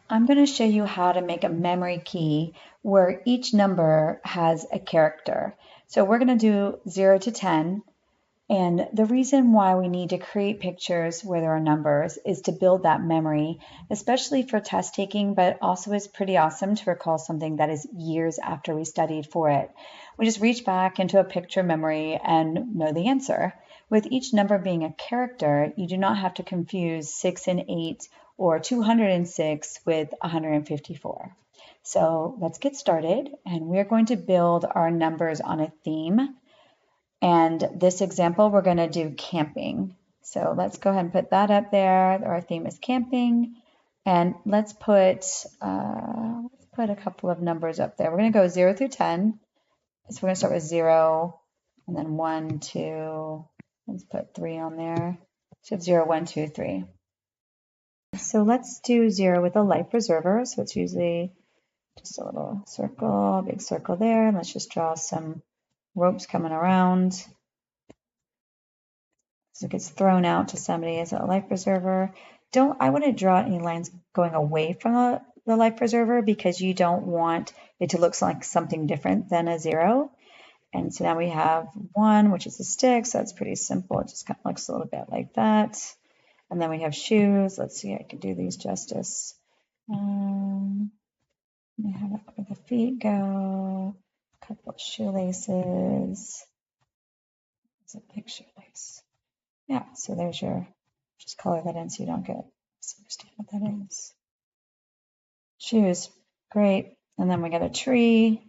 I'm going to show you how to make a memory key where each number has a character. So we're going to do 0 to 10. And the reason why we need to create pictures where there are numbers is to build that memory, especially for test taking, but also is pretty awesome to recall something that is years after we studied for it. We just reach back into a picture memory and know the answer. With each number being a character, you do not have to confuse 6 and 8 or 206 with 154. So let's get started, and we're going to build our numbers on a theme. And this example, we're going to do camping. So let's go ahead and put that up there. Our theme is camping. And let's put a couple of numbers up there. We're going to go 0 through 10. So we're going to start with 0, and then 1, 2. Let's put 3 on there. So 0, 1, 2, 3. So let's do 0 with a life preserver. So it's usually just a little circle, big circle there. And let's just draw some ropes coming around. So it gets thrown out to somebody as a life preserver. I wouldn't draw any lines going away from the life preserver because you don't want it to look like something different than a 0. And so now we have 1, which is a stick, so that's pretty simple. It just kind of looks a little bit like that. And then we have shoes. Let's see, I can do these justice. Let me have it where the feet go. A couple of shoelaces. It's a big shoelace. Yeah, so there's your, just color that in so you don't get misunderstand what that is. Shoes, great. And then we got a tree.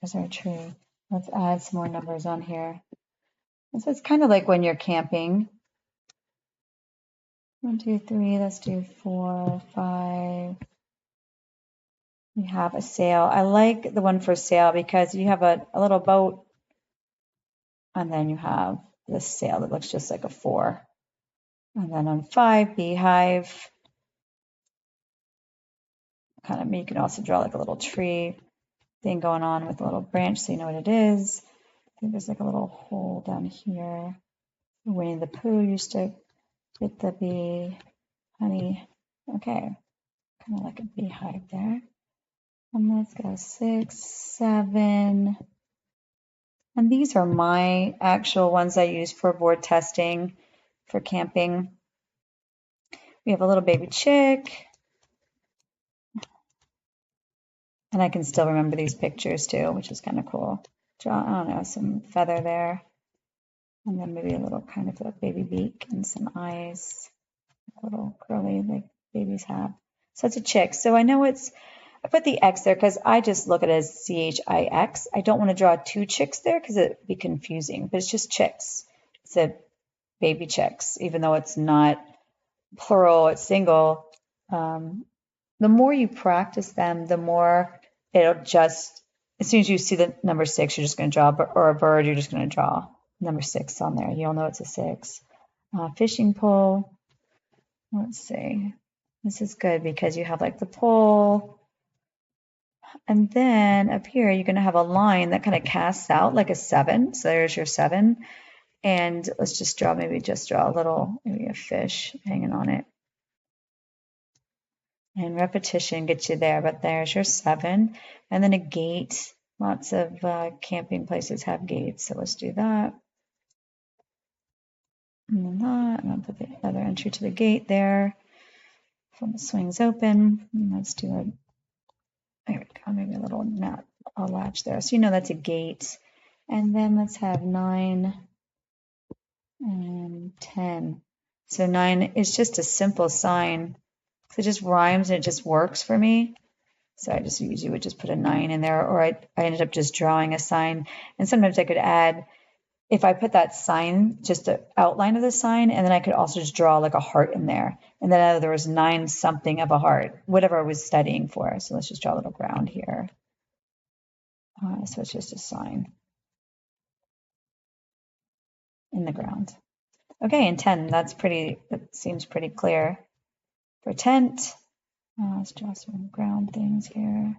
There's our tree. Let's add some more numbers on here. So it's kind of like when you're camping. 1, 2, 3, let's do 4, 5. We have a sail. I like the one for sail because you have a little boat and then you have this sail that looks just like a 4. And then on 5, beehive. Kind of, you can also draw like a little tree thing going on with a little branch so you know what it is. I think there's like a little hole down here. Winnie the Pooh used to get the bee honey. Okay, kind of like a beehive there. And let's go 6, 7. And these are my actual ones I use for board testing for camping. We have a little baby chick. And I can still remember these pictures too, which is kind of cool. Draw, I don't know, some feather there. And then maybe a little kind of a baby beak and some eyes. A little curly like babies have. So it's a chick. So I know I put the X there because I just look at it as CHIX. I don't want to draw 2 chicks there because it'd be confusing, but it's just chicks. It's a baby chicks, even though it's not plural, it's single. The more you practice them, the more it'll just, as soon as you see the number 6, you're just going to draw, or a bird, you're just going to draw number 6 on there. You'll know it's a 6. Fishing pole. Let's see. This is good because you have like the pole. And then up here, you're going to have a line that kind of casts out like a 7. So there's your 7. And let's just draw, maybe a little, maybe a fish hanging on it. And repetition gets you there, but there's your 7. And then a gate. Lots of camping places have gates, so let's do that. And then that, and I'll put the other entry to the gate there. When it swings open, and let's do a, there we go, maybe a little a latch there. So you know that's a gate. And then let's have 9 and 10. So 9 is just a simple sign. It just rhymes and it just works for me. So I just usually would just put a 9 in there, or I ended up just drawing a sign. And sometimes I could add, if I put that sign, just the outline of the sign, and then I could also just draw like a heart in there. And then there was 9 something of a heart, whatever I was studying for. So let's just draw a little ground here. So it's just a sign in the ground. Okay, and 10, that seems pretty clear. For tent, let's draw some ground things here.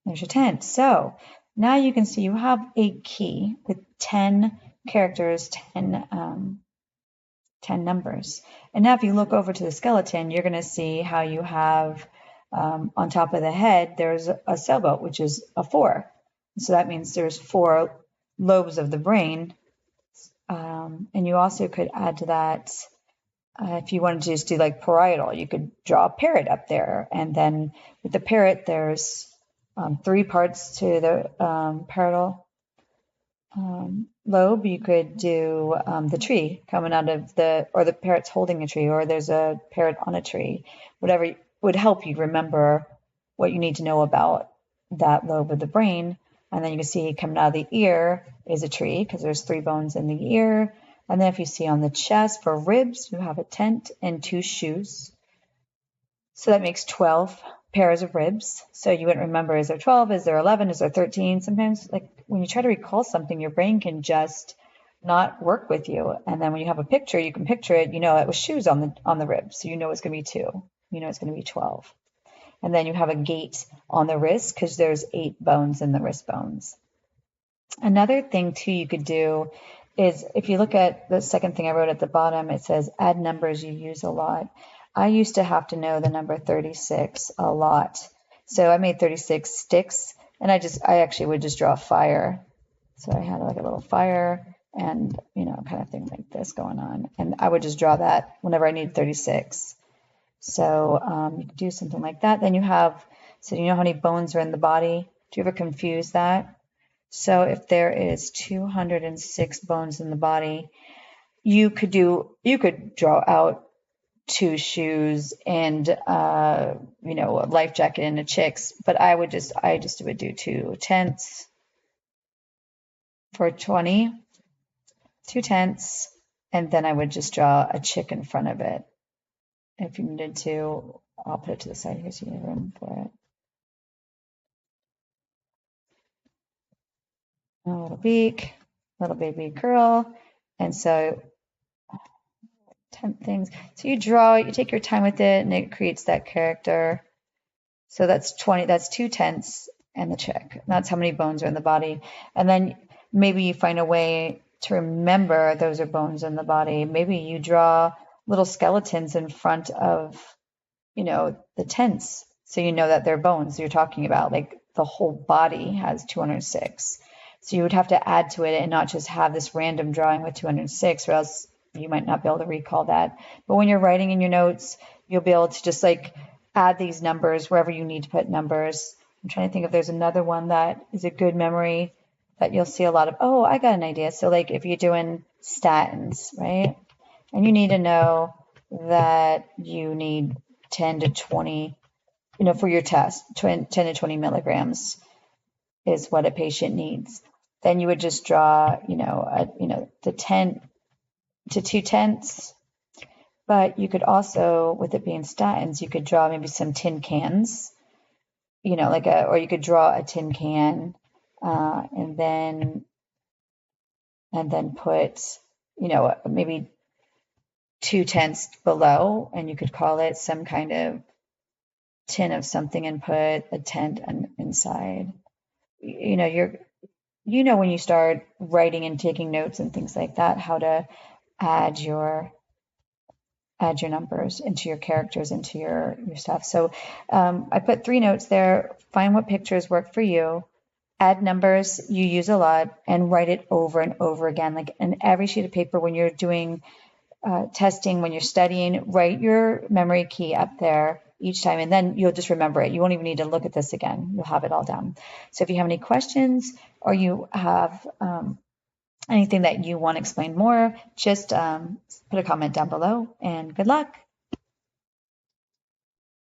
There's your tent. So Now you can see you have a key with 10 characters, 10 numbers. And now if you look over to the skeleton, you're going to see how you have on top of the head, there's a sailboat, which is a 4. So that means there's 4 lobes of the brain. And you also could add to that, if you wanted to just do like parietal, you could draw a parrot up there. And then with the parrot, there's 3 parts to the parietal lobe. You could do the tree coming out of or the parrot's holding a tree, or there's a parrot on a tree. Whatever would help you remember what you need to know about that lobe of the brain. And then you can see coming out of the ear is a tree because there's 3 bones in the ear. And then if you see on the chest for ribs, you have a tent and 2 shoes. So that makes 12 pairs of ribs. So you wouldn't remember, is there 12? Is there 11? Is there 13? Sometimes, like when you try to recall something, your brain can just not work with you. And then when you have a picture, you can picture it. You know it was shoes on the ribs, so you know it's going to be 2. You know it's going to be 12. And then you have a gait on the wrist because there's 8 bones in the wrist bones. Another thing too you could do is, if you look at the second thing I wrote at the bottom, it says add numbers you use a lot. I used to have to know the number 36 a lot. So I made 36 sticks, and I actually would just draw a fire. So I had like a little fire and, kind of thing like this going on. And I would just draw that whenever I needed 36. So you could do something like that. Then you have, so you know how many bones are in the body? Do you ever confuse that? So if there is 206 bones in the body, you could draw out 2 shoes and a life jacket and a chick's, but I would do 2 tents for 20, 2 tents, and then I would just draw a chick in front of it. If you needed to, I'll put it to the side here so you have room for it. A little beak, little baby curl, and so 10 things. So you draw it, you take your time with it, and it creates that character. So that's 20, that's 2 tenths and the chick. That's how many bones are in the body. And then maybe you find a way to remember those are bones in the body. Maybe you draw little skeletons in front of, the tenths. So you know that they're bones you're talking about. Like the whole body has 206. So you would have to add to it and not just have this random drawing with 206, or else you might not be able to recall that. But when you're writing in your notes, you'll be able to just like add these numbers wherever you need to put numbers. I'm trying to think if there's another one that is a good memory that you'll see a lot of. Oh, I got an idea. So like if you're doing statins, right? And you need to know that you need 10 to 20, for your test, 10 to 20 milligrams is what a patient needs. Then you would just draw, the 10 to 2 tenths. But you could also, with it being statins, you could draw maybe some tin cans, or you could draw a tin can, and then put, maybe 2 tenths below, and you could call it some kind of tin of something and put a tent inside. When you start writing and taking notes and things like that, how to add your numbers into your characters, into your stuff. So I put 3 notes there. Find what pictures work for you. Add numbers you use a lot and write it over and over again. Like in every sheet of paper when you're doing testing, when you're studying, write your memory key up there each time, and then you'll just remember it. You won't even need to look at this again. You'll have it all down. So if you have any questions or you have anything that you want to explain more, just put a comment down below, and good luck.